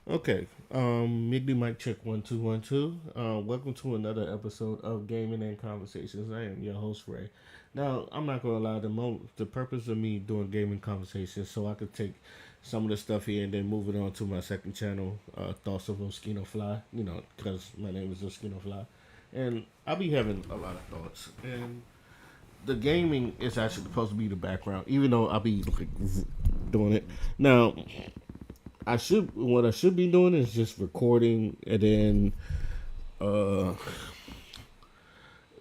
Okay. Miggy Mike check 1 2 1 2. Welcome to another episode of Gaming and Conversations. I am your host Ray. Now I'm not gonna lie. The purpose of me doing gaming conversations so I could take some of the stuff here and then move it on to my second channel, Thoughts of Oskino Fly. Because my name is Oskino Fly, and I'll be having a lot of thoughts. And the gaming is actually supposed to be the background, even though I'll be like doing it now. What I should be doing is just recording and then uh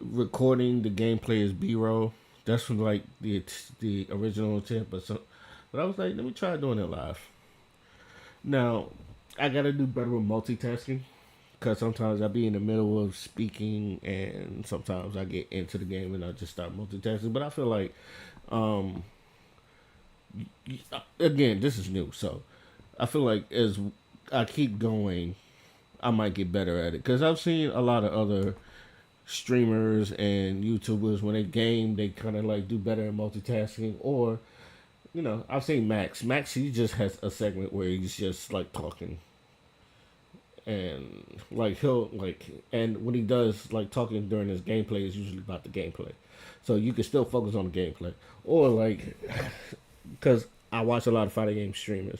recording the gameplay as B roll. That's from like the original intent, but I was like, let me try doing it live. Now I gotta do better with multitasking because sometimes I be in the middle of speaking and sometimes I get into the game and I just start multitasking. But I feel like um again this is new, so I feel like as I keep going, I might get better at it because I've seen a lot of other streamers and YouTubers when they game, they kind of like do better in multitasking. Or I've seen Max. Max, he just has a segment where he's just like talking and like he'll like, and when he does like talking during his gameplay is usually about the gameplay, so you can still focus on the gameplay. Or like, because I watch a lot of fighting game streamers,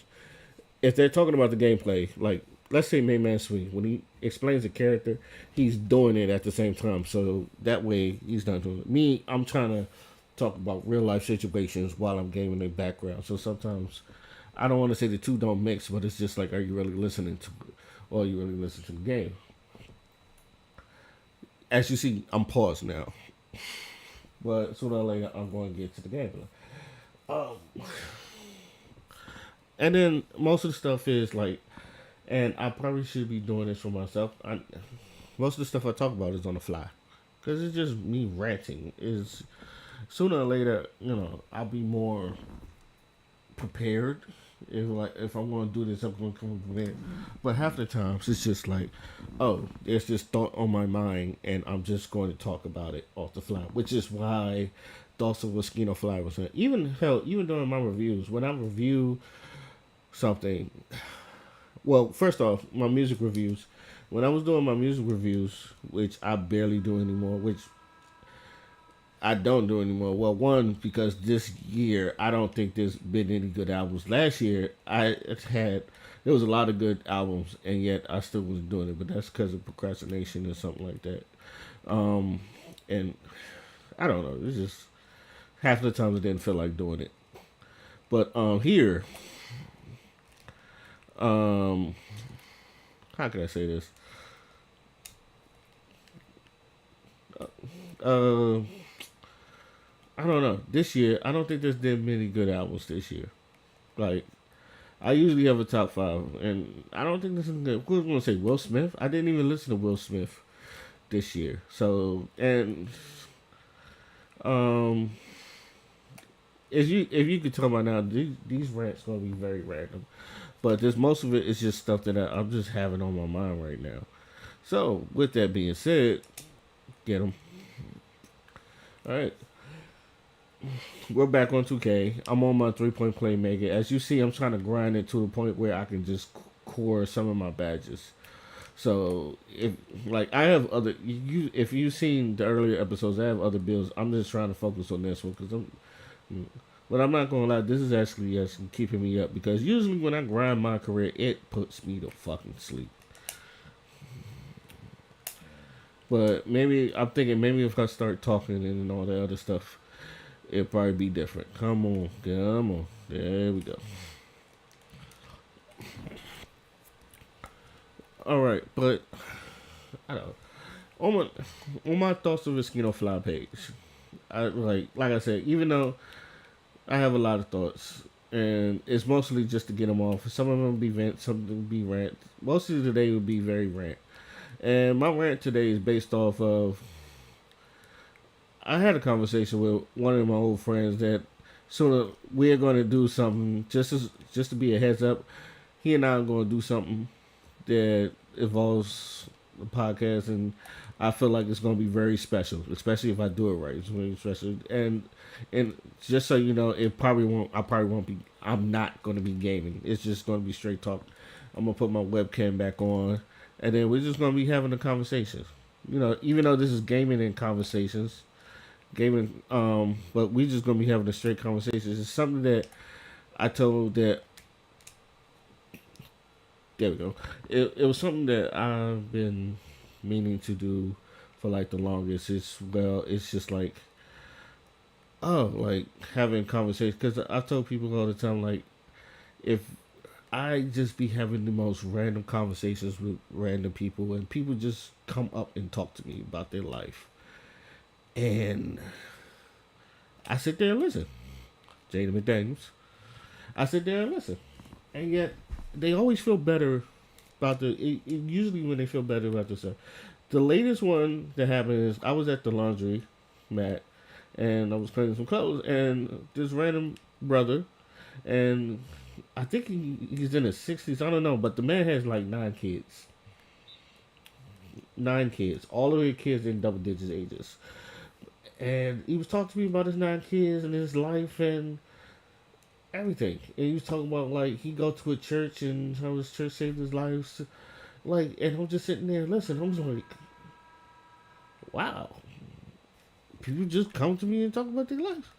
if they're talking about the gameplay, like let's say Main Man Swing, when he explains the character, he's doing it at the same time. So that way he's not doing it. Me, I'm trying to talk about real life situations while I'm gaming in the background. So sometimes I don't want to say the two don't mix, but it's just like, are you really listening to it? Or are you really listening to the game? As you see, I'm paused now. But sooner or later, I'm going to get to the game. Um, and then most of the stuff is like, and I probably should be doing this for myself. Most of the stuff I talk about is on the fly because it's just me ranting. Is sooner or later, I'll be more prepared. If I'm going to do this, I'm going to come prepared. But half the times it's just like, oh, there's this thought on my mind, and I'm just going to talk about it off the fly, which is why Thoughts of Mosquito Fly was in. Even hell, even during my reviews, when I review something, well, first off, my music reviews. When I was doing my music reviews, which I barely do anymore, which I don't do anymore. Well, one, because this year I don't think there's been any good albums. Last year I had there was a lot of good albums, and yet I still was doing it. But that's because of procrastination or something like that. Um, and I don't know. It's just half the time I didn't feel like doing it. But here, um, how can I say this? Uh, I don't know. This year, I don't think there's been many good albums this year. Like I usually have a top five, and I don't think this is good. Who's gonna say Will Smith? I didn't even listen to Will Smith this year. So, and um, if you could tell by now, these rants gonna be very random. But there's most of it is just stuff that I'm just having on my mind right now. So, with that being said, get them. All right, we're back on 2K. I'm on my 3 point play maker. As you see, I'm trying to grind it to the point where I can just core some of my badges. So if like I have other you if you've seen the earlier episodes, I have other builds. I'm just trying to focus on this one because but I'm not gonna lie, this is actually keeping me up because usually when I grind my career, it puts me to fucking sleep. But maybe I'm thinking maybe if I start talking and all that other stuff, it'll probably be different. Come on, there we go. All right, but I don't know. On my thoughts of Mosquito Fly page, I like I said, even though I have a lot of thoughts, and it's mostly just to get them off. Some of them be vent, some of them be rant. Most of today would be very rant, and my rant today is based off of. I had a conversation with one of my old friends that sort of we're going to do something just to be a heads up. He and I are going to do something that involves the podcast, and I feel like it's going to be very special, especially if I do it right. It's very special, and just so you know, it probably won't. I probably won't be. I'm not going to be gaming. It's just going to be straight talk. I'm gonna put my webcam back on, and then we're just gonna be having a conversation. You know, even though this is gaming and conversations, gaming, but we just gonna be having a straight conversation. It's something that I told that. There we go. It was something that I've been meaning to do for like the longest. It's just like, oh, like having conversations, because I told people all the time, like, if I just be having the most random conversations with random people, and people just come up and talk to me about their life, and I sit there and listen. Jada McDaniels. I sit there and listen, and yet they always feel better about usually when they feel better about themselves. The latest one that happened is I was at the laundry mat, and I was cleaning some clothes, and this random brother, and I think he's in his 60s. I don't know, but the man has like 9 kids. 9 kids. All of his kids in double digits ages. And he was talking to me about his 9 kids and his life and everything. And he was talking about like he go to a church and how his church saved his life. Like, and I'm just sitting there listening. I'm like, wow. People just come to me and talk about their life.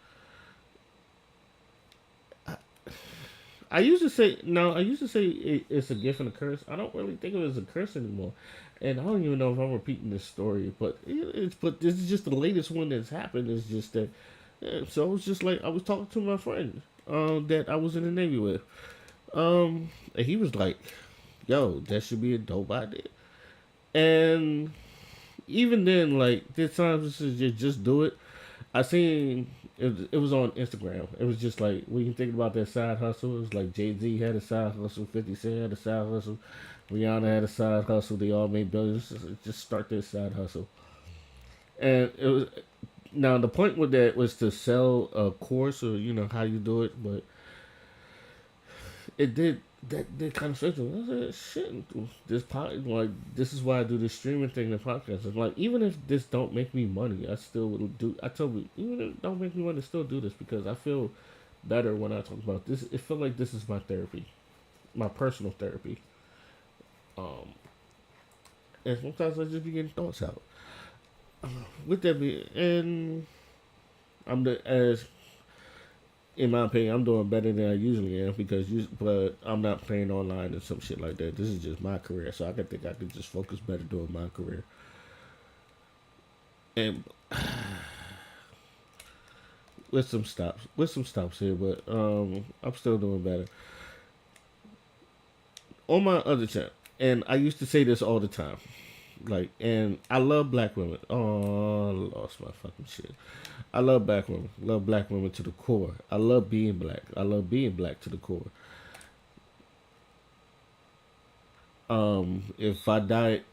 I used to say no. I used to say it's a gift and a curse. I don't really think of it as a curse anymore, and I don't even know if I'm repeating this story. But it's but this is just the latest one that's happened. It's just that. Yeah, so it's just like I was talking to my friend that I was in the Navy with, and he was like, "Yo, that should be a dope idea." And even then, like there's times you just do it. I seen it was on Instagram. It was just like when you think about that side hustle, it was like Jay Z had a side hustle, 50 Cent had a side hustle, Rihanna had a side hustle. They all made billions. Just start their side hustle, and it was now the point with that was to sell a course or you know how you do it, but it did kind of straight to me. I said, shit, like this is why I do this streaming thing, the podcast. And like even if this don't make me money, I still will do. I told me even if it don't make me money, still do this because I feel better when I talk about this. It feel like this is my therapy, my personal therapy. Um, and sometimes I just be getting thoughts out. With that being, and I'm the as in my opinion, I'm doing better than I usually am but I'm not playing online and some shit like that. This is just my career, so I could think I could just focus better doing my career. And with some stops here, but I'm still doing better on my other channel. And I used to say this all the time, like, and I love black women. Oh, I lost my fucking shit. I love black women. Love black women to the core. I love being black. I love being black to the core. If I died,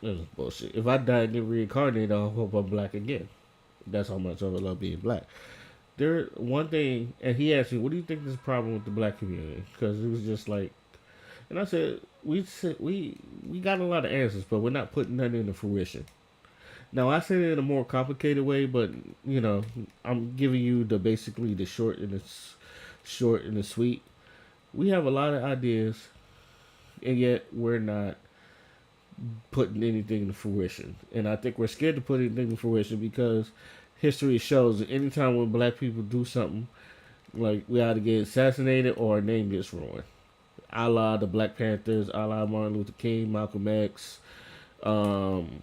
this is bullshit. If I died and get reincarnated, I hope I'm black again. That's how much I love being black. There, one thing, and he asked me, "What do you think is the problem with the black community?" Because it was just like, and I said we got a lot of answers, but we're not putting none into fruition. Now I said it in a more complicated way, but you know, I'm giving you the basically the short and the sweet. We have a lot of ideas, and yet we're not putting anything to fruition. And I think we're scared to put anything to fruition because history shows that anytime when black people do something, like we either get assassinated or our name gets ruined. A la the Black Panthers, a la Martin Luther King, Malcolm X. Um,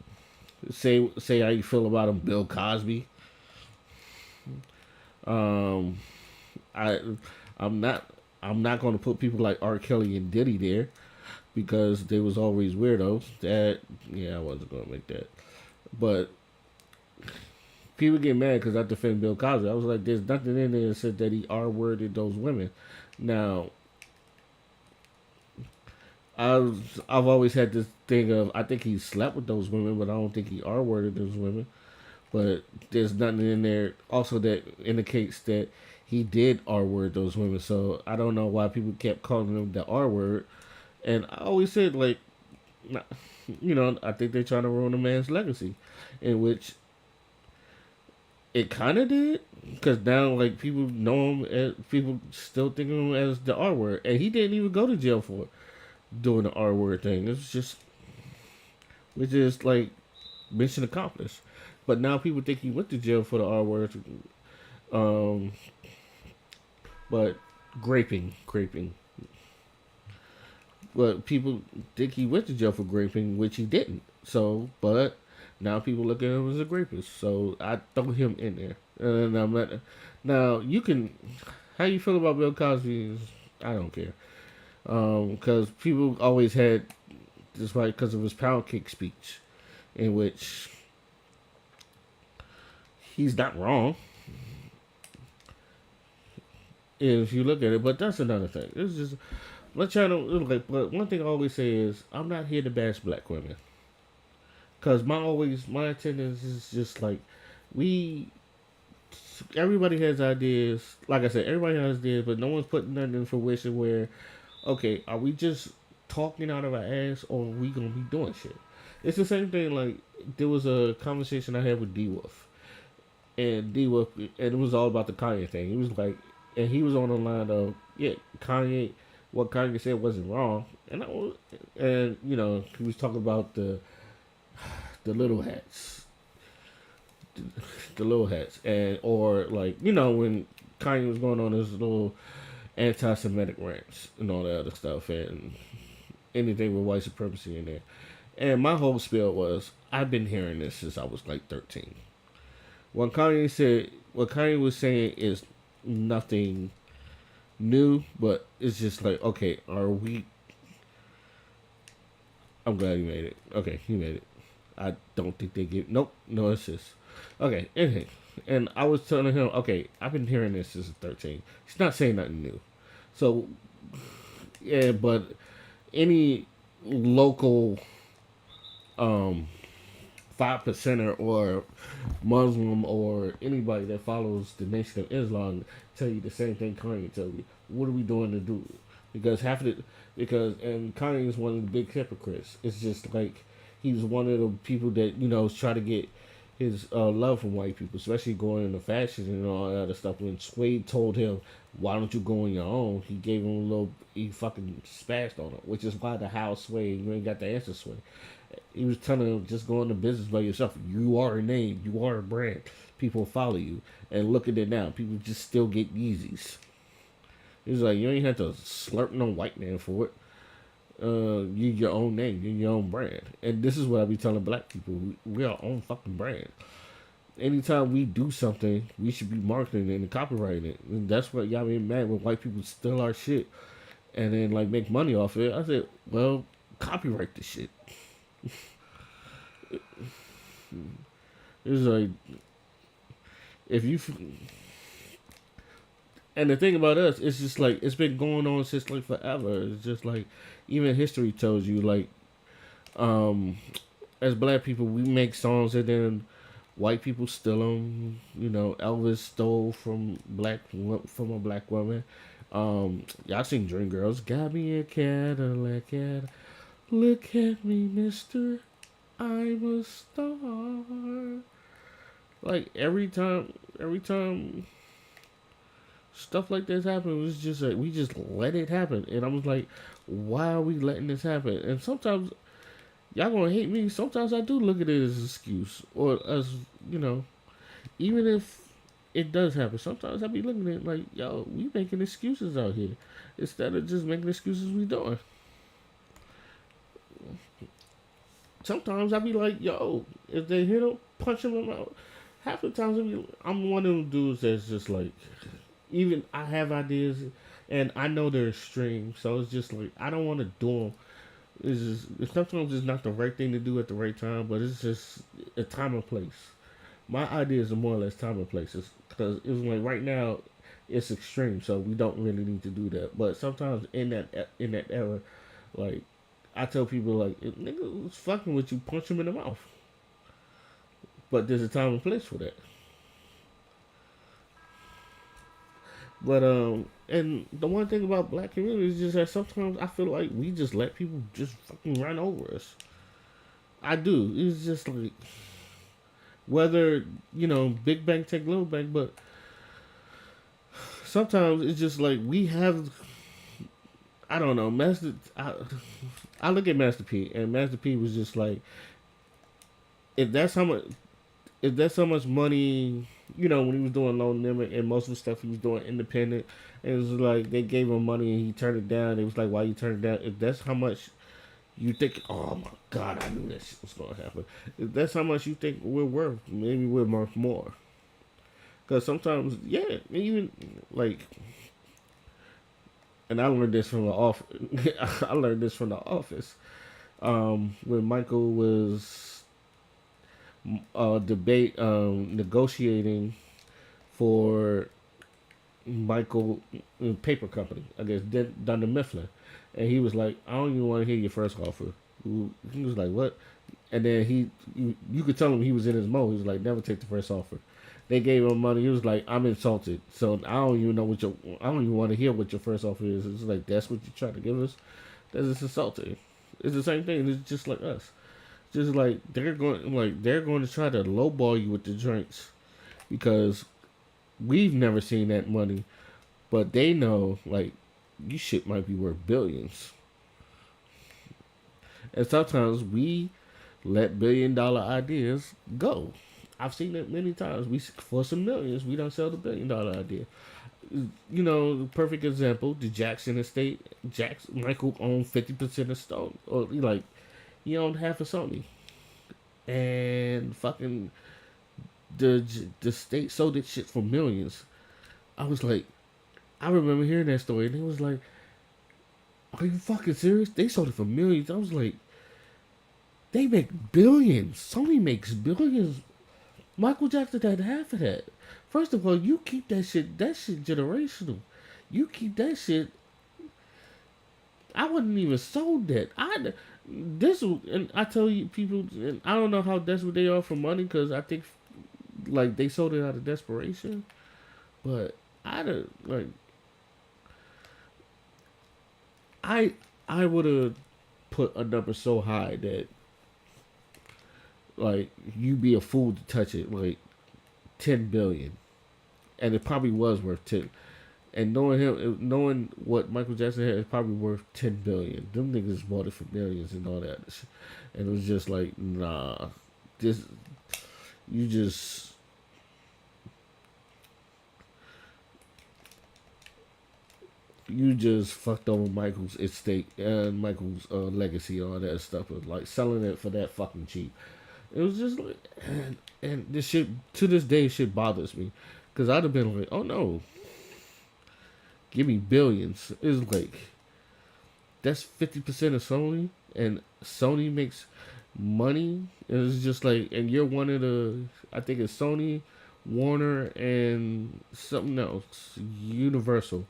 say how you feel about him, Bill Cosby. Um, I I'm not I'm not going to put people like R. Kelly and Diddy there because they was always weirdos. That yeah, I wasn't going to make that. But people get mad because I defend Bill Cosby. I was like, there's nothing in there that said that he R-worded those women. Now, I've always had this thing of I think he slept with those women, but I don't think he R-worded those women. But there's nothing in there also that indicates that he did R-word those women. So I don't know why people kept calling him the R-word. And I always said like, you know, I think they're trying to ruin a man's legacy, in which it kind of did. Because now, like, people know him as, people still think of him as the R word. And he didn't even go to jail for it. doing the R word thing. It's just like mission accomplished. But now people think he went to jail for the R word. Um, but graping. But people think he went to jail for graping, which he didn't. So, but now people look at him as a rapist. So I throw him in there. And I'm not, now you can, how you feel about Bill Cosby? I don't care. Because people always had this right because of his pound cake speech, in which he's not wrong if you look at it. But that's another thing. It's just let's try to like. But one thing I always say is I'm not here to bash black women because my attendance is just like we. Everybody has ideas. Like I said, everybody has ideas, but no one's putting nothing in fruition. Where okay, are we just talking out of our ass, or are we gonna be doing shit? It's the same thing. Like there was a conversation I had with D Wolf, and D Wolf, and it was all about the Kanye thing. He was like, and he was on the line of, yeah, Kanye, what Kanye said wasn't wrong, and you know, he was talking about the little hats, the little hats, and or like you know when Kanye was going on his little anti-Semitic rants and all that other stuff, and anything with white supremacy in there. And my whole spiel was, I've been hearing this since I was like 13. What Kanye was saying is nothing new, but it's just like, okay, are we? I'm glad he made it. Okay, he made it. I don't think they give. Nope, no assist. Okay, anything. And I was telling him, okay, I've been hearing this since 13. He's not saying nothing new. So, yeah, but any local um 5 percenter or Muslim or anybody that follows the Nation of Islam tell you the same thing Kanye tell you. What are we doing to do? Because half of it, because and Kanye is one of the big hypocrites. It's just like he's one of the people that you know try to get his love from white people, especially going into fashion and all that other stuff. When Suede told him, "Why don't you go on your own?" He gave him a little. He fucking spazzed on him, which is why the house Suede. You ain't got the answer, Suede. He was telling him, just go into business by yourself. You are a name. You are a brand. People follow you. And look at it now. People just still get Yeezys. He was like, you ain't have to slurp no white man for it. You your own name. You your own brand. And this is what I be telling black people. We are our own fucking brand. Anytime we do something, we should be marketing it and copyrighting it. And that's what y'all be mad when white people steal our shit and then like make money off it. I said, well, copyright the shit. It's like if you and the thing about us, it's just like it's been going on since like forever. It's just like even history tells you like um as black people we make songs and then white people steal them. You know, Elvis stole from a black woman. Y'all seen Dream Girls? Got me a Cadillac, look at me, Mister. I'm a star. Like every time stuff like this happens, it was just like we just let it happen, and I was like, why are we letting this happen? And sometimes y'all gonna hate me. Sometimes I do look at it as an excuse, or as you know, even if it does happen. Sometimes I be looking at it like, yo, we making excuses out here instead of just making excuses we doing. Sometimes I be like, yo, if they hit him, punch him out. Half the times I'm one of them dudes that's just like, even I have ideas, and I know they're extreme, so it's just like I don't want to do them. Sometimes it's not the right thing to do at the right time, but it's just a time and place. My ideas are more or less time and places because it's like right now it's extreme, so we don't really need to do that. But sometimes in that era, like I tell people like if nigga was fucking with you, punch him in the mouth. But there's a time and place for that. But and the one thing about black community is just that sometimes I feel like we just let people just fucking run over us. I do. It's just like whether you know big bank take little bank, but sometimes it's just like we have I don't know. I look at Master P, and Master P was just like, if that's how much, if that's how much money, when he was doing Low Limit and most of the stuff he was doing independent, it was like they gave him money and he turned it down. It was like, why you turned it down? If that's how much you think, oh my God, I knew that shit was gonna happen. If that's how much you think we're worth, maybe we're worth more. Because sometimes, yeah, even like, and I learned this from the off. I learned this from the office. When Michael was debate negotiating for Michael paper company, I guess Dunder Mifflin, and he was like, "I don't even want to hear your first offer." He was like, "What?" And then you could tell him he was in his mode. He was like, "Never take the first offer." They gave him money. He was like, "I'm insulted." So I don't even know I don't even want to hear what your first offer is. It's like that's what you're trying to give us. That's just insulting. It's the same thing. It's just like us. Just like they're going to try to lowball you with the drinks because we've never seen that money, but they know like you shit might be worth billions. And sometimes we let $1 billion ideas go. I've seen it many times. We for some millions, we don't sell the $1 billion idea. Perfect example: the Jackson estate. Michael owned 50% of Stone, or like he owned half of Sony, and fucking the state sold it shit for millions. I was like, I remember hearing that story, and it was like, are you fucking serious? They sold it for millions. I was like, they make billions. Sony makes billions. Michael Jackson had half of that. First of all, you keep that shit. That shit generational. You keep that shit. I wouldn't even sold that. And I tell you people, and I don't know how desperate they are for money because I think like they sold it out of desperation. But like I I would have put a number so high that like you'd be a fool to touch it. Like 10 billion, and it probably was worth 10. And knowing what Michael Jackson had, it's probably worth 10 billion. Them niggas bought it for millions and all that, and it was just like, nah, this you just fucked over Michael's estate and Michael's legacy, all that stuff. It was like selling it for that fucking cheap. It was just like, and this shit to this day shit bothers me, because I'd have been like, oh no, give me billions. It's like that's 50% of Sony, and Sony makes money. It's just like, and you're one of the, I think it's Sony, Warner, and something else, Universal,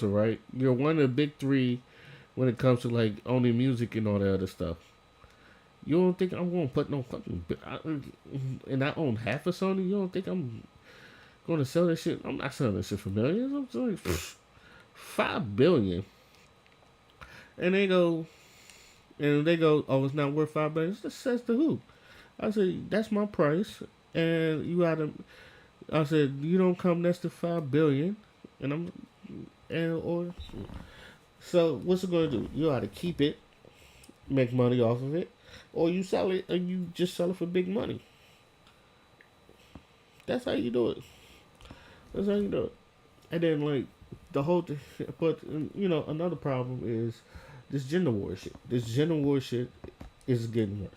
right? You're one of the big three when it comes to like owning music and all that other stuff. You don't think I'm gonna put no fucking, and I own half of Sony? You don't think I'm gonna sell that shit? I'm not selling that shit for millions. I'm selling 5 billion, and they go, oh, it's not worth 5 billion. That says to who? I said that's my price, and you gotta. I said you don't come next to 5 billion, and I'm, and or so what's it gonna do? You gotta keep it, make money off of it, or you sell it and you just sell it for big money. That's how you do it. That's how you do it. And then like the whole thing, but another problem is this gender war shit. This gender war shit is getting worse.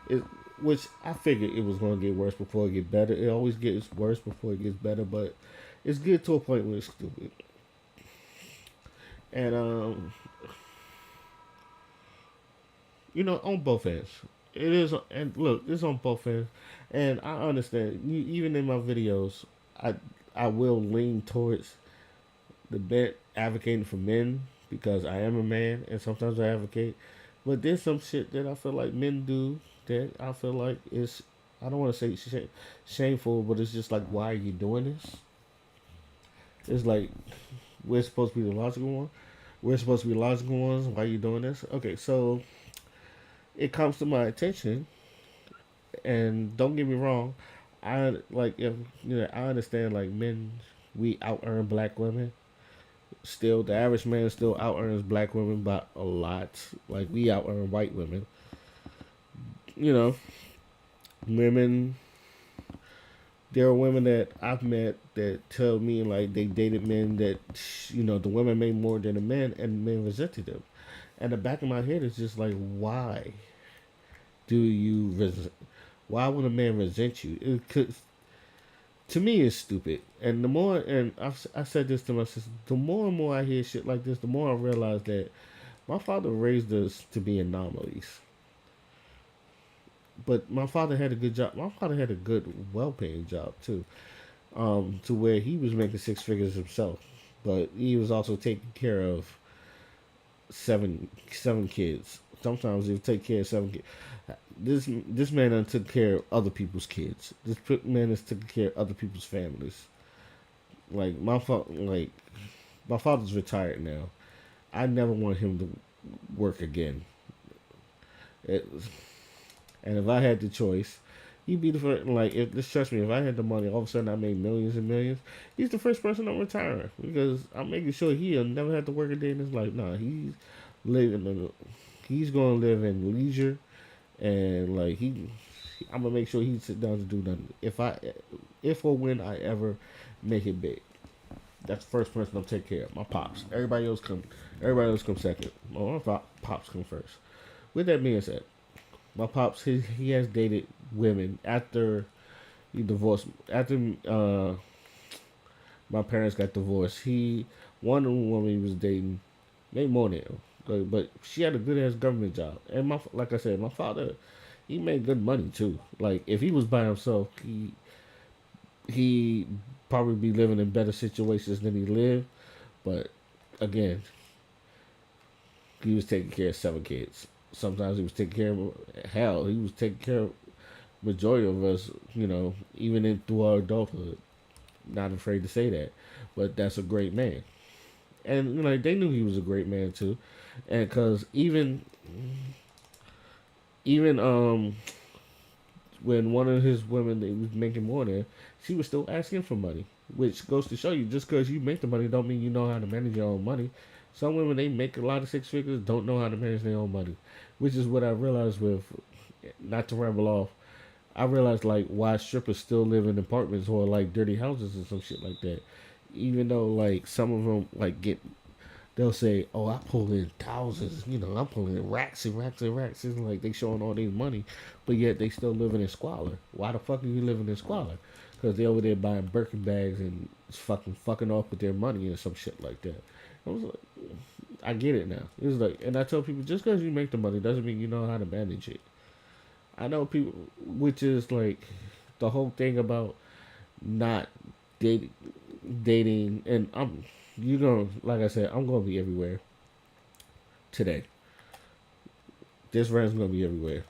It, which I figured it was gonna get worse before it get better. It always gets worse before it gets better, but it's getting to a point where it's stupid. And on both ends. It is, and look, it's on both ends, and I understand. Even in my videos, I I will lean towards the bit advocating for men because I am a man, and sometimes I advocate. But there's some shit that I feel like men do that I feel like is, I don't want to say shameful, but it's just like, why are you doing this? It's like we're supposed to be the logical one. We're supposed to be logical ones. Why are you doing this? Okay, so it comes to my attention, and don't get me wrong, I like if I understand like men, we out earn black women, Still, the average man still out earns black women by a lot. Like we out earn white women. You know, women. There are women that I've met that tell me like they dated men that the women made more than the men, and the men resented them. And the back of my head is just like, why do you why would a man resent you? It could, to me, it's stupid. And the more, and I said this to my sister, the more and more I hear shit like this, the more I realize that my father raised us to be anomalies. But my father had a good job. My father had a good, well-paying job too, to where he was making six figures himself, but he was also taking care of seven kids. Sometimes he would take care of seven kids. This man done took care of other people's kids. This man has taken care of other people's families. Like my father's retired now. I never want him to work again. It, and if I had the choice, he'd be the first. Like, if just trust me, if I had the money, all of a sudden I made millions and millions. He's the first person I'm retiring because I'm making sure he'll never have to work a day in his life. Nah, living. He's gonna live in leisure, and like I'm gonna make sure he sit down to do nothing. If or when I ever make it big, that's the first person I'm take care of. My pops. Everybody else come second. My pops come first. With that being said, my pops he has dated women after he divorced. After my parents got divorced, one woman he was dating made more than him. But she had a good ass government job, and like I said, my father he made good money too. Like if he was by himself, he probably be living in better situations than he lived. But again, he was taking care of seven kids. Sometimes he was taking care of hell. He was taking care of majority of us. Even through our adulthood. Not afraid to say that, but that's a great man. And they knew he was a great man too, and because even when one of his women that he was making more than, she was still asking for money, which goes to show you just because you make the money don't mean you know how to manage your own money. Some women they make a lot of six figures don't know how to manage their own money, which is what I realized with, not to ramble off. I realized like why strippers still live in apartments or like dirty houses and some shit like that, even though like some of them like they'll say, "Oh, I pull in thousands, I'm pulling in racks and racks and racks," and like they showing all their money, but yet they still living in squalor. Why the fuck are you living in squalor? Because they over there buying Birkin bags and fucking off with their money and some shit like that. I was like, I get it now. It's like, and I tell people, just because you make the money doesn't mean you know how to manage it. I know people, which is like the whole thing about not dating, and like I said, I'm gonna be everywhere today. This rant's gonna be everywhere.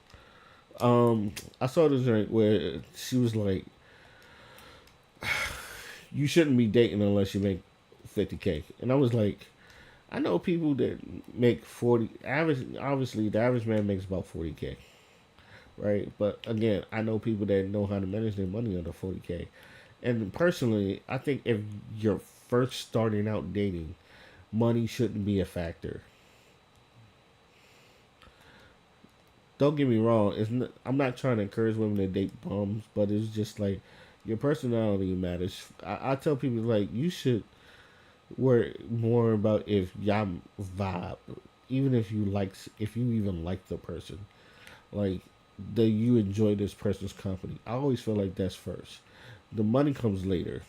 I saw this drink where she was like, "You shouldn't be dating unless you make 50K," and I was like, I know people that make 40 average. Obviously, the average man makes about 40K, right? But again, I know people that know how to manage their money under 40K. And personally, I think if you're first starting out dating, money shouldn't be a factor. Don't get me wrong. I'm not trying to encourage women to date bums, but it's just like your personality matters. I tell people like you should worry more about if y'all vibe, even if you even like the person, like that you enjoy this person's company. I always feel like that's first. The money comes later.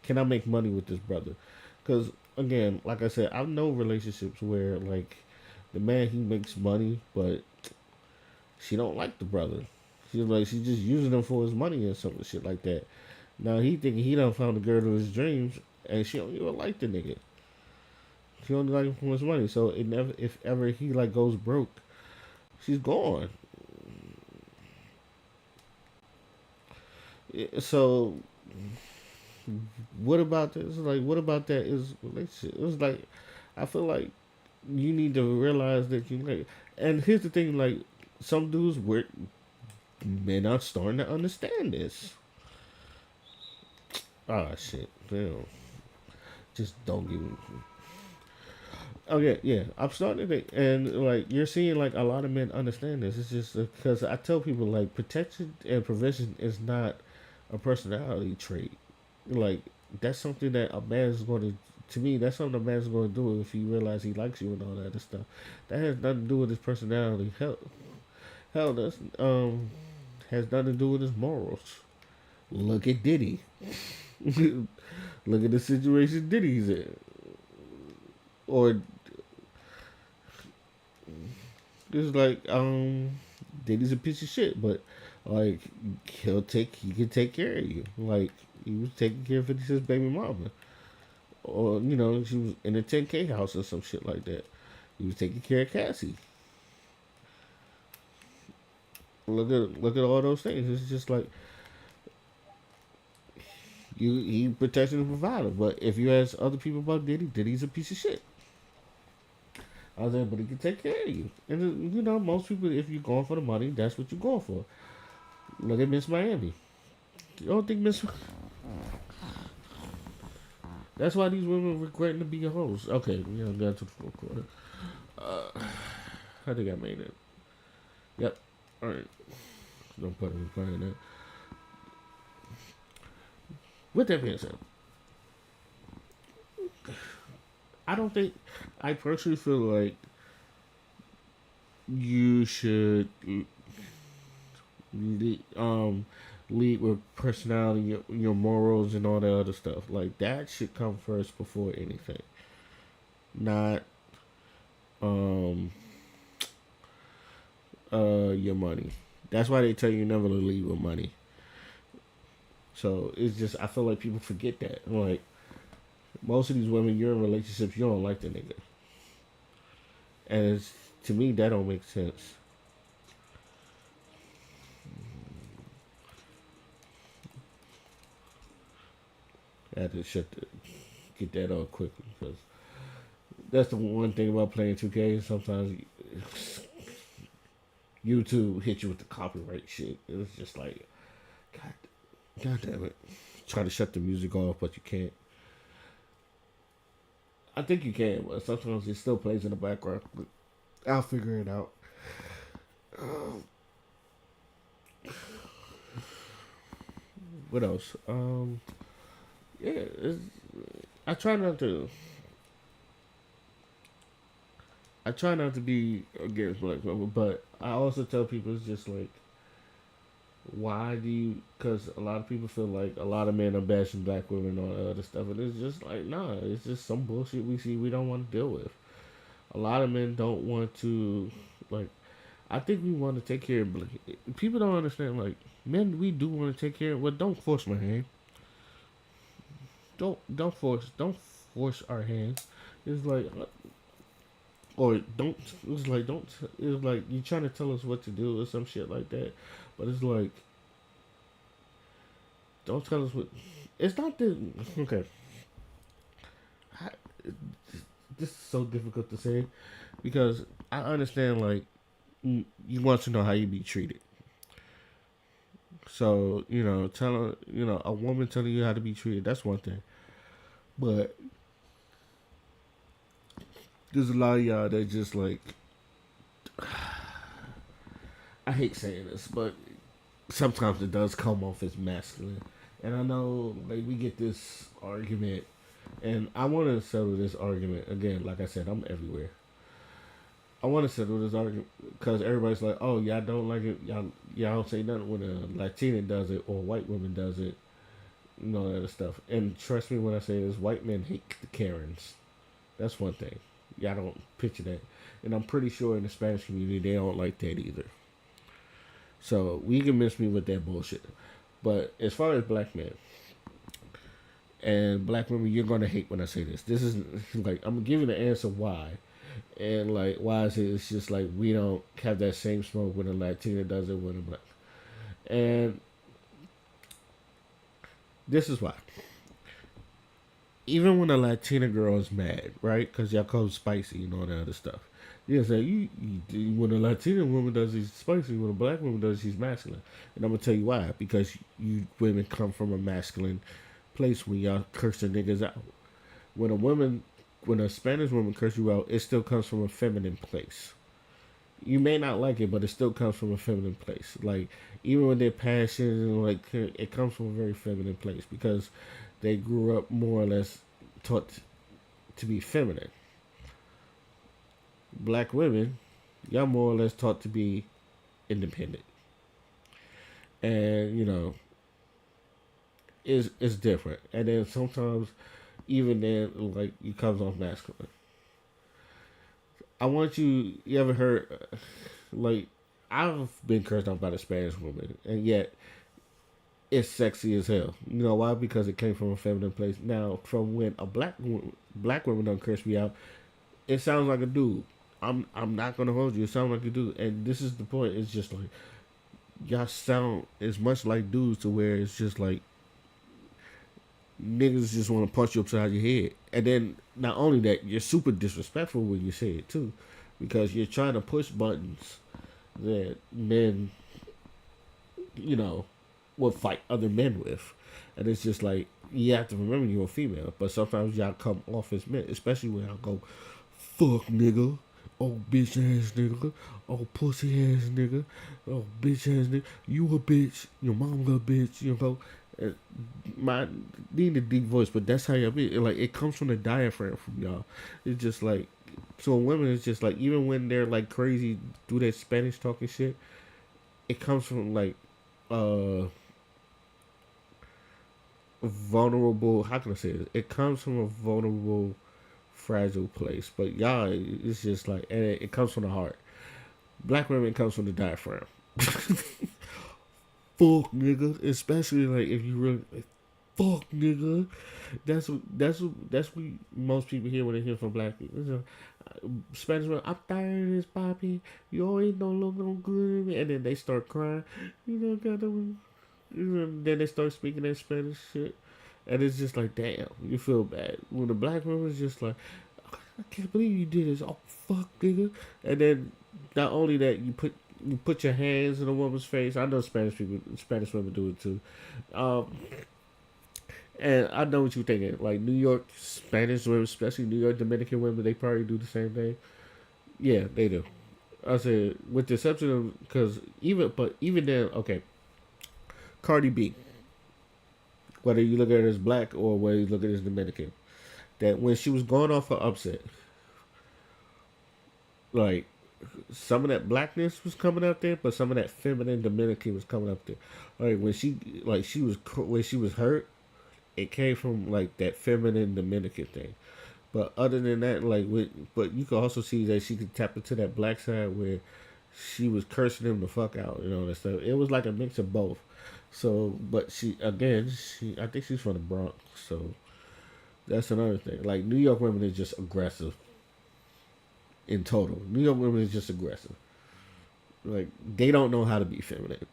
Can I make money with this brother? Because again, like I said, I know relationships where like the man he makes money, but she don't like the brother. She's just using him for his money and some shit like that. Now he thinking he done found the girl of his dreams, and she don't even like the nigga. She only like him for his money. So it never, if ever he like goes broke, she's gone. So what about this? Like, what about that is relationship? It was like, I feel like you need to realize that you like. And here's the thing, like, some dudes were men are starting to understand this. Ah, shit, damn. Just don't give me. Okay, yeah, I'm starting to think, and like you're seeing, like a lot of men understand this. It's just because I tell people like protection and prevention is not a personality trait. Like that's something that a man's going to. To me, that's something a man's going to do if he realizes he likes you and all that other stuff. That has nothing to do with his personality. Hell, that's has nothing to do with his morals. Look at Diddy. Look at the situation Diddy's in, or it's like Diddy's a piece of shit, but like he can take care of you. Like he was taking care of 56 baby mama, or she was in a 10K house or some shit like that. He was taking care of Cassie. Look at all those things. It's just like he protected and provided. But if you ask other people about Diddy, Diddy's a piece of shit. I was like, but he can take care of you. And most people, if you're going for the money, that's what you're going for. Look at Miss Miami. You don't think Miss? That's why these women regretting to be a host. Okay, got to the fourth quarter. I think I made it. Yep. All right. Don't put me playing that. With that being said, I don't think I personally feel like you should lead, lead with personality, your morals, and all that other stuff. Like that should come first before anything. Not your money. That's why they tell you never to lead with money. So it's just I feel like people forget that. Like most of these women, you're in relationships, you don't like the nigga, and to me that don't make sense. I had to get that off quickly because that's the one thing about playing 2K. Sometimes YouTube hit you with the copyright shit. It's just like, God, God damn it. Try to shut the music off, but you can't. I think you can, but sometimes it still plays in the background. But I'll figure it out. What else? Yeah, I try not to. I try not to be against black people, but I also tell people it's just like, why do you? Because a lot of people feel like a lot of men are bashing black women and all that other stuff, and it's just like, nah, it's just some bullshit we see we don't want to deal with. A lot of men don't want to, like, I think we want to take care of people. Don't understand, like, men, we do want to take care of, well, don't force my hand. Don't force our hands. It's like, or don't, it's like you trying to tell us what to do or some shit like that. But it's like, don't tell us what. It's not the okay. I, this is so difficult to say because I understand like you want to know how you be treated. So tell a woman telling you how to be treated. That's one thing, but there's a lot of y'all that just like I hate saying this, but sometimes it does come off as masculine. And I know like we get this argument, and I want to settle this argument again. Like I said, I'm everywhere. I want to settle this argument because everybody's like, "Oh, y'all don't like it. Y'all don't say nothing when a Latina does it or a white woman does it, all that other stuff." And trust me when I say this, white men hate the Karens. That's one thing. Y'all don't picture that, and I'm pretty sure in the Spanish community they don't like that either. So we can miss me with that bullshit. But as far as black men and black women, you're gonna hate when I say this. This is like I'm giving the answer why. And like why is it? It's just like we don't have that same smoke when a Latina does it with a black. And this is why. Even when a Latina girl is mad, right? Because y'all call it spicy and all that other stuff. Yeah, so when a Latina woman does, she's spicy. When a black woman does, she's masculine. And I'm gonna tell you why. Because you women come from a masculine place when y'all curse the niggas out. when a woman, when a Spanish woman curse you out, it still comes from a feminine place. You may not like it, but it still comes from a feminine place. Like even when they're passionate, like it comes from a very feminine place because they grew up more or less taught to be feminine. Black women, y'all more or less taught to be independent, and it's different. And then sometimes even then, like it comes off masculine. I want you. You ever heard like I've been cursed out by the Spanish woman, and yet it's sexy as hell. You know why? Because it came from a feminine place. Now, from when a black woman done curse me out, it sounds like a dude. I'm not gonna hold you. It sounds like a dude, and this is the point. It's just like y'all sound as much like dudes to where it's just like niggas just want to punch you upside your head. And then not only that, you're super disrespectful when you say it too, because you're trying to push buttons that men, you know, will fight other men with. And it's just like you have to remember you're a female, but sometimes y'all come off as men, especially when I go, fuck nigga. Oh bitch ass nigga, oh pussy ass nigga, oh bitch ass nigga, you a bitch, your mom a bitch, uh, my need a deep voice, but that's how y'all be. Like it comes from the diaphragm from y'all. It's just like so women. It's just like even when they're like crazy, do that Spanish talking shit. It comes from like uh vulnerable. How can I say this? It comes from a vulnerable, fragile place. But y'all, it's just like and it comes from the heart. Black women it comes from the diaphragm. Fuck nigga, especially like if you really like, fuck nigga. That's what most people hear when they hear from black people. Spanish women, I'm tired of this poppy. You always don't look no good, and then they start crying. Gotta, then they start speaking that Spanish shit, and it's just like, damn, you feel bad when the black woman's just like, I can't believe you did this. Oh fuck, nigga. And then not only that, you put your hands in a woman's face. I know Spanish women do it too. Um, and I know what you're thinking. Like New York Spanish women, especially New York Dominican women, they probably do the same thing. Yeah, they do. I said with the exception of because even then, okay, Cardi B. Whether you look at her as black or whether you look at her as Dominican, that when she was going off her upset, like some of that blackness was coming out there, but some of that feminine Dominican was coming up there. Like when she was hurt, it came from like that feminine Dominican thing. But other than that, but you could also see that she could tap into that black side where she was cursing him the fuck out, that stuff. It was like a mix of both. So, but I think she's from the Bronx, so that's another thing. Like New York women is just aggressive in total. New York women is just aggressive. Like they don't know how to be feminine.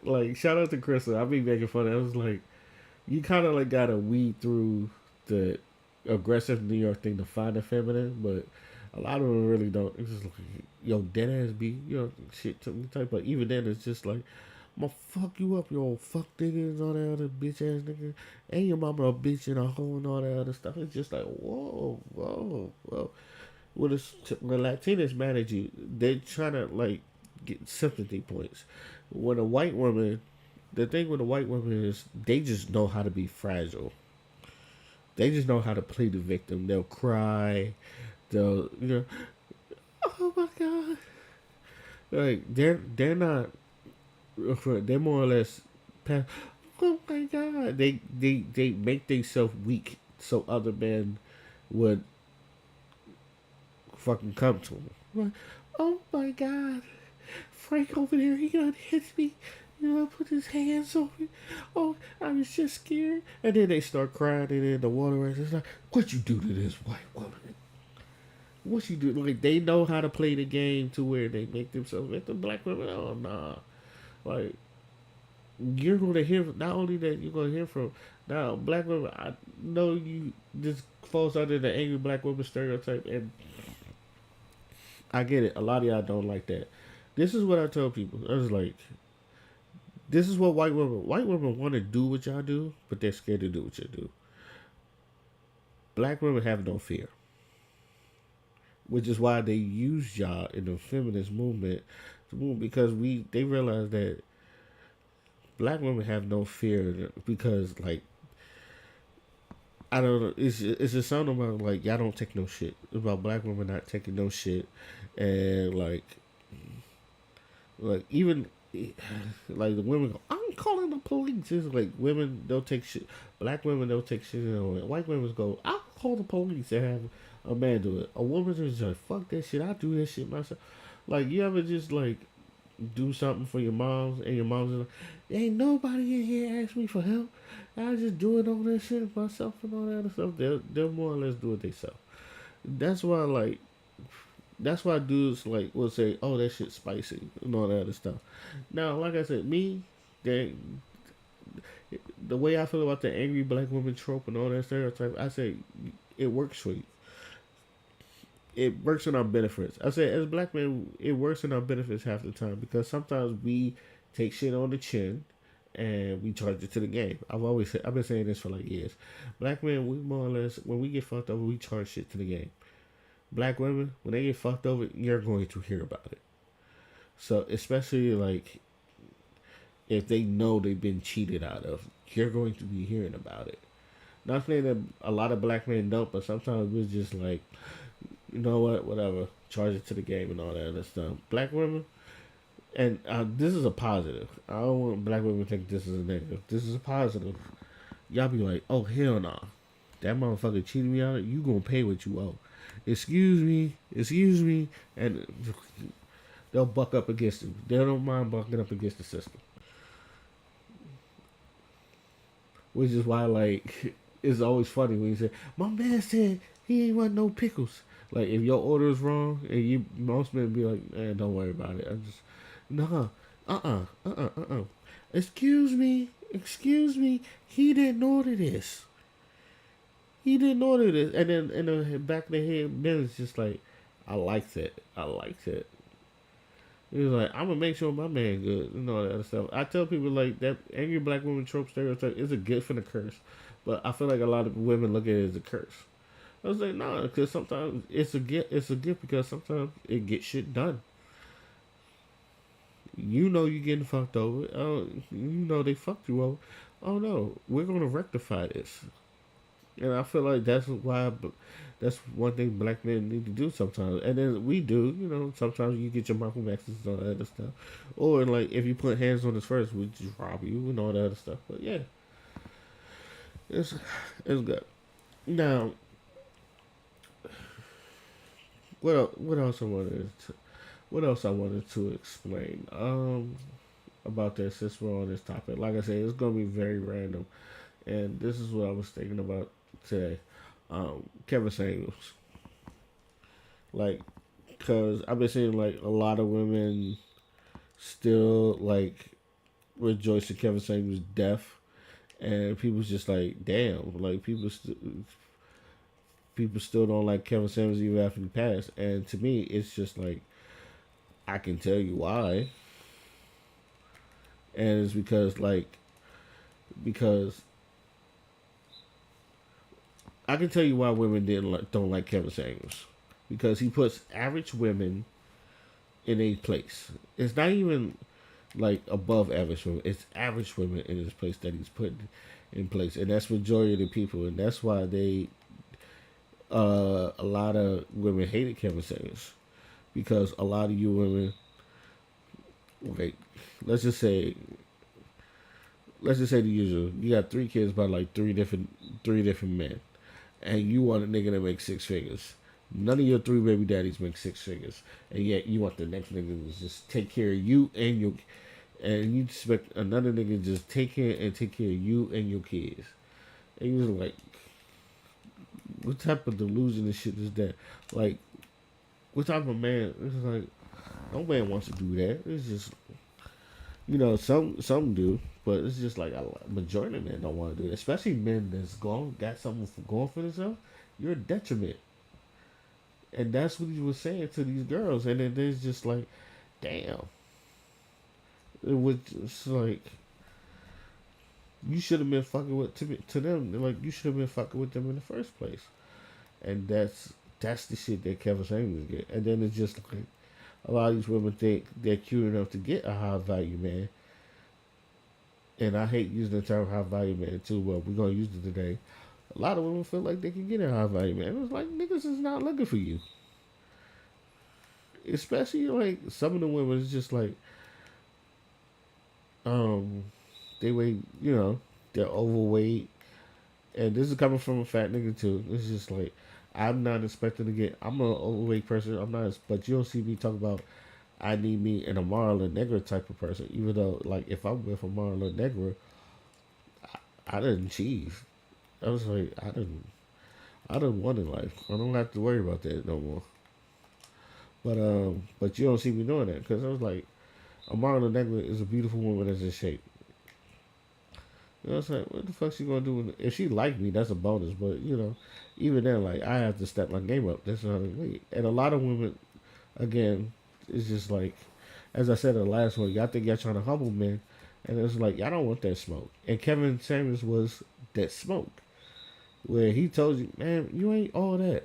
Like shout out to Crystal. I be making fun of it. I was like, you kind of like gotta weed through the aggressive New York thing to find the feminine, but a lot of them really don't. It's just like, yo, dead ass B, shit to me type. But even then, it's just like, I'm gonna fuck you up, you old fuck nigga and all that other bitch ass nigga, and your mama a bitch and a hoe and all that other stuff. It's just like, whoa, whoa, whoa. When Latinas manage you, they're trying to like get sympathy points. When a white woman, the thing with a white woman is they just know how to be fragile. They just know how to play the victim. They'll cry. They'll oh my god. Like they're not. They're more or less. Oh my god. They make themselves weak so other men would fucking come to him. Like, oh my god, Frank over there, he done hit me. Put his hands on me. Oh, I was just scared. And then they start crying, and then the water is like, what you do to this white woman? What you do? Like, they know how to play the game to where they make themselves like the black women. Oh, nah. Like, you're going to hear, not only that, you're going to hear from, now, black women, I know you, this falls under the angry black woman stereotype, and I get it. A lot of y'all don't like that. This is what I tell people. I was like, this is what white women want to do what y'all do, but they're scared to do what you do. Black women have no fear, which is why they use y'all in the feminist movement to move, because they realize that black women have no fear because like I don't know. It's just something about like y'all don't take no shit. It's about black women not taking no shit, and like even like the women go, I'm calling the police. It's like women don't take shit. Black women don't take shit. White women go, I'll call the police and have a man do it. A woman is like, fuck that shit. I do that shit myself. Like you ever just like do something for your moms and your moms are like, ain't nobody in here ask me for help. I just do it all that shit myself and all that other stuff. They'll more or less do it themselves. That's why like that's why dudes like will say, "Oh, that shit's spicy" and all that other stuff. Now, like I said, they, the way I feel about the angry black woman trope and all that stereotype, I say it works for you. It works in our benefits. I say as black men, it works in our benefits half the time because sometimes we take shit on the chin and we charge it to the game. I've been saying this for like years. Black men, we more or less when we get fucked over, we charge shit to the game. Black women, when they get fucked over, you're going to hear about it. So especially like if they know they've been cheated out of, you're going to be hearing about it. Not saying that a lot of black men don't, but sometimes it's just like, you know what, whatever, charge it to the game and all that other stuff. Black women, and this is a positive. I don't want black women to think this is a negative. This is a positive. Y'all be like, oh hell no, nah. That motherfucker cheated me out. You gonna pay what you owe. Excuse me, and they'll buck up against it. They don't mind bucking up against the system, which is why like it's always funny when you say, "My man said he ain't want no pickles." Like if your order is wrong, and you most men be like, "Man, don't worry about it." I just nah, Excuse me. He didn't order this. He didn't order this, and then in the back of the head, then it's just like, I liked it. I liked it. He was like, I'm gonna make sure my man good and all that other stuff. I tell people like that angry black woman trope stereotype is a gift and a curse, but I feel like a lot of women look at it as a curse. I was like, nah, because sometimes it's a gift. It's a gift because sometimes it gets shit done. You know you getting fucked over. Oh, you know they fucked you over. Oh no, we're gonna rectify this. And I feel like that's one thing black men need to do sometimes. And then we do, you know, sometimes you get your Malcolm X's and all that other stuff. Or, like, if you put hands on us first, we just rob you and all that other stuff. But, yeah, it's, it's good. Now, what else what else I wanted to explain about this since we're on this topic. Like I said, it's going to be very random. And this is what I was thinking about today. Kevin Samuels. Like, because I've been seeing, like, a lot of women still, like, rejoice at Kevin Samuels' death. And people's just like, damn. Like, people still don't like Kevin Samuels even after he passed. And to me, it's just like, I can tell you why. And it's because I can tell you why women don't like Kevin Samuels, because he puts average women in a place. It's not even like above average women. It's average women in this place that he's put in place, and that's majority of the people, and that's why a lot of women hated Kevin Samuels, because a lot of you women, like, let's just say the usual. You got 3 kids by like three different men, and you want a nigga to make 6 figures. None of your 3 baby daddies make 6 figures, and yet you want the next nigga to just take care of you and you expect another nigga to just take care of you and your kids. And you was like, what type of delusion and shit is that? Like, what type of man? It's like, no man wants to do that. It's just, some do, but it's just like a majority of men don't want to do it. Especially men that's got something going for themselves. You're a detriment, and that's what he was saying to these girls. And then there's just like, damn, it was just like, you should have been fucking with to them. Like, you should have been fucking with them in the first place. and that's the shit that Kevin Samuels get. And then it's just like a lot of these women think they're cute enough to get a high value man, and I hate using the term high value man too, but we're gonna use it today. A lot of women feel like they can get a high value man. It's like niggas is not looking for you. Especially like some of the women is just like um they weigh they're overweight, and this is coming from a fat nigga too. It's just like I'm not expecting to get. I'm an overweight person. I'm not, but you don't see me talk about I need me an Amara La Negra type of person. Even though like if I'm with Amara La Negra, I didn't achieve. I was like I didn't want in life. I don't have to worry about that no more. But you don't see me doing that because I was like Amara La Negra is a beautiful woman that's in shape. You know what I'm saying? What the fuck she gonna do? If she like me, that's a bonus. But even then, like I have to step my game up. That's not me. And a lot of women, again, it's just like, as I said in the last one, y'all think y'all trying to humble men, and it's like y'all don't want that smoke. And Kevin Samuels was that smoke, where he told you, man, you ain't all that.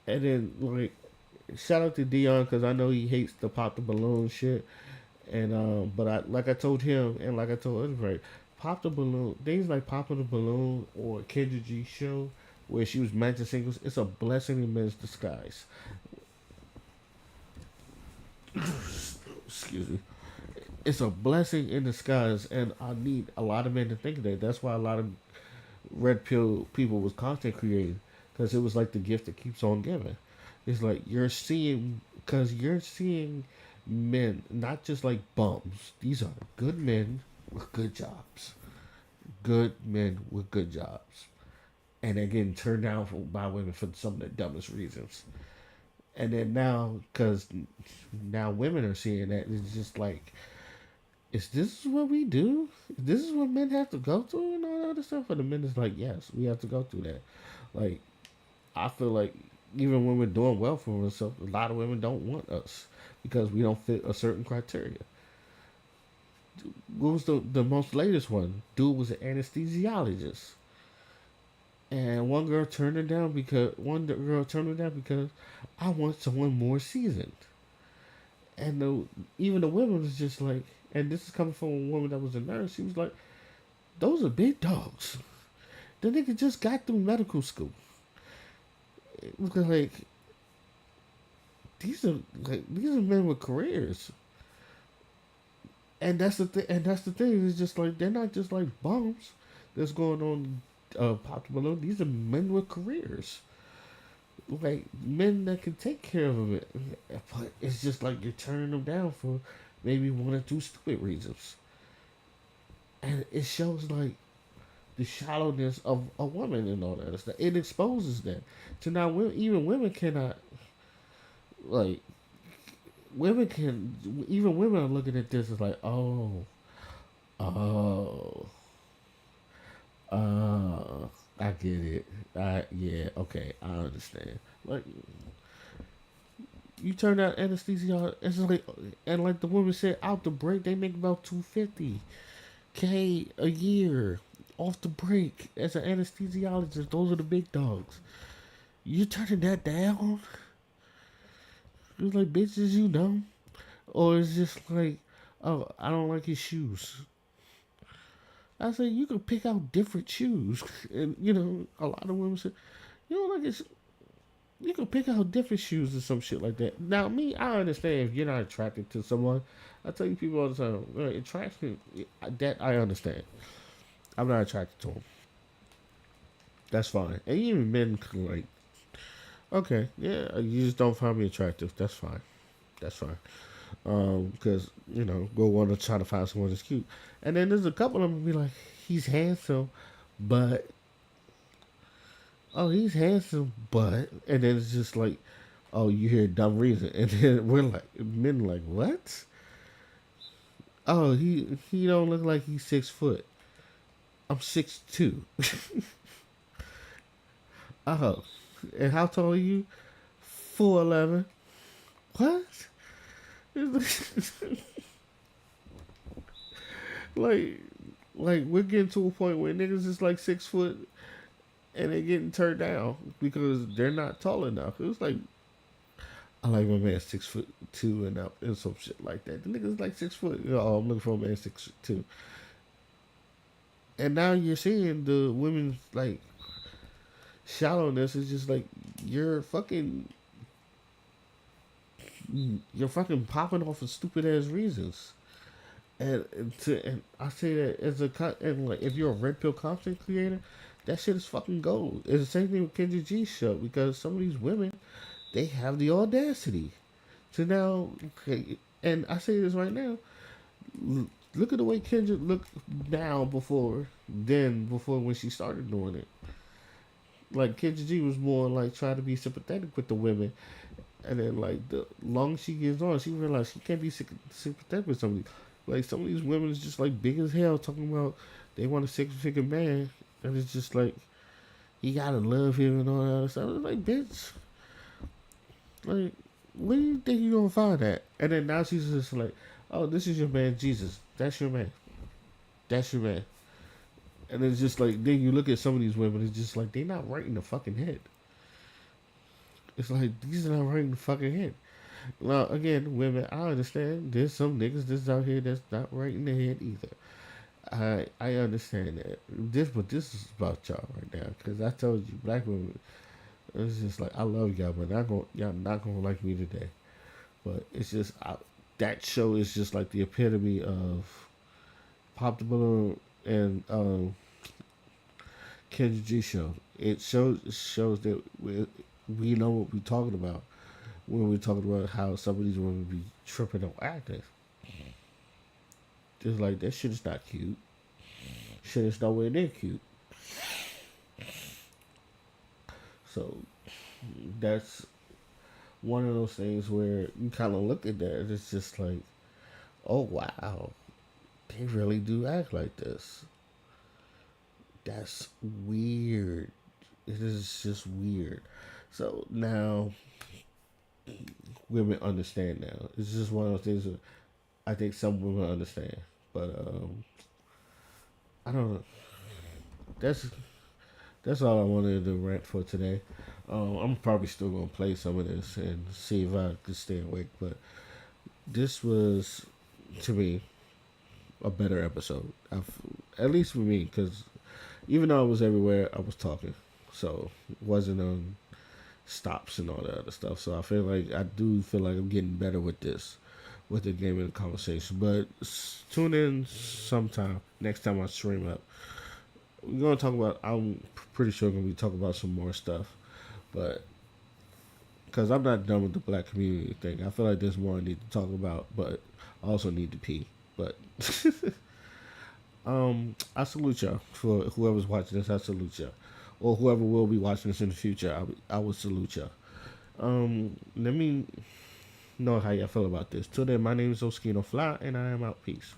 And then like, shout out to Dion because I know he hates the pop the balloon shit. And but I like I told him and like I told everybody, pop the balloon. Things like popping the balloon or Kendra G show where she was matching singles. It's a blessing in men's disguise. Excuse me. It's a blessing in disguise, and I need a lot of men to think of that. That's why a lot of red pill people was content creating because it was like the gift that keeps on giving. It's like you're seeing men, not just like bums. These are good men with good jobs. Good men with good jobs. And they're getting turned down by women for some of the dumbest reasons. And then now, because now women are seeing that, it's just like, is this what we do? This is what men have to go through and all that other stuff? And the men is like, yes, we have to go through that. Like, I feel like even when we're doing well for ourselves, a lot of women don't want us because we don't fit a certain criteria. What was the most latest one? Dude was an anesthesiologist, and one girl turned her down because I want someone more seasoned. And even the women was just like, and this is coming from a woman that was a nurse. She was like, "Those are big dogs. The nigga just got through medical school. It was like these are men with careers, and that's the thing. And that's the thing. It's just like they're not just like bums that's going on pop the balloon. These are men with careers, like men that can take care of them. But it's just like you're turning them down for maybe one or two stupid reasons, and it shows like the shallowness of a woman and all that stuff. It exposes that. So now even women cannot like even women are looking at this as like, oh, I get it. Yeah, okay, I understand. Like you turn out anesthesia, it's like, and like the woman said, out the break they make about 250K a year off the break as an anesthesiologist. Those are the big dogs. You turning that down? It's like bitches, you know, or it's just like, oh, I don't like his shoes. I say you can pick out different shoes, and a lot of women say you don't like his. You can pick out different shoes or some shit like that. Now, me, I understand if you're not attracted to someone. I tell you people all the time, attraction, that I understand. I'm not attracted to them. That's fine. And even men can like, okay, yeah, you just don't find me attractive. That's fine. That's fine. Because go want to try to find someone that's cute, and then there's a couple of them be like, he's handsome, but he's handsome, but and then it's just like, oh, you hear a dumb reason, and then we're like, men like, what? Oh, he don't look like he's 6 foot. I'm 6'2". Oh, and how tall are you? 4'11". What? like like we're getting to a point where niggas is like 6 foot and they're getting turned down because they're not tall enough. It was like, I like my man 6'2" and up and some shit like that. The nigga's like 6 foot. Oh, I'm looking for a man 6'2". And now you're seeing the women's like shallowness is just like you're fucking you're fucking popping off of stupid ass reasons. And I say that as and like if you're a red pill content creator, that shit is fucking gold. It's the same thing with Kendra G's show because some of these women they have the audacity to now. Okay, and I say this right now. Look at the way Kendra looked now before when she started doing it. Like Kendra G was more like trying to be sympathetic with the women, and then like the longer she gets on, she realized she can't be sympathetic with somebody. Like some of these women is just like big as hell talking about they want a 6 figure man, and it's just like you gotta love him and all that other stuff. It's like bitch, like where do you think you gonna find that? And then now she's just like, oh, this is your man Jesus. That's your man. That's your man. And it's just like then you look at some of these women, it's just like they not right in the fucking head. It's like these are not right in the fucking head. Now again, women, I understand. There's some niggas that's out here that's not right in the head either. I understand that. But this is about y'all right now, because I told you, black women. It's just like I love y'all, but y'all not gonna like me today. But it's just that show is just like the epitome of Pop the Balloon and Kendra G show. It shows that we know what we're talking about when we're talking about how some of these women be tripping on acting. Just like that shit is not cute. Shit is nowhere near cute. So that's one of those things where you kind of look at that and it's just like, oh wow, they really do act like this. That's weird. It is just weird. So now women understand now. It's just one of those things that I think some women understand. But I don't know. That's that's all I wanted to rant for today. I'm probably still gonna play some of this and see if I can stay awake. But this was, to me, a better episode. At least for me, because even though I was everywhere, I was talking, so it wasn't on stops and all that other stuff. So I do feel like I'm getting better with this, with the game and the conversation. But tune in sometime next time I stream up. We're gonna talk about. I'm pretty sure we're gonna be talking about some more stuff, but because I'm not done with the black community thing, I feel like there's more I need to talk about, but I also need to pee. But I salute y'all for whoever's watching this. I salute y'all, or whoever will be watching this in the future. I will salute y'all. Let me know how y'all feel about this. Till then, my name is Oskino Fly, and I am out. Peace.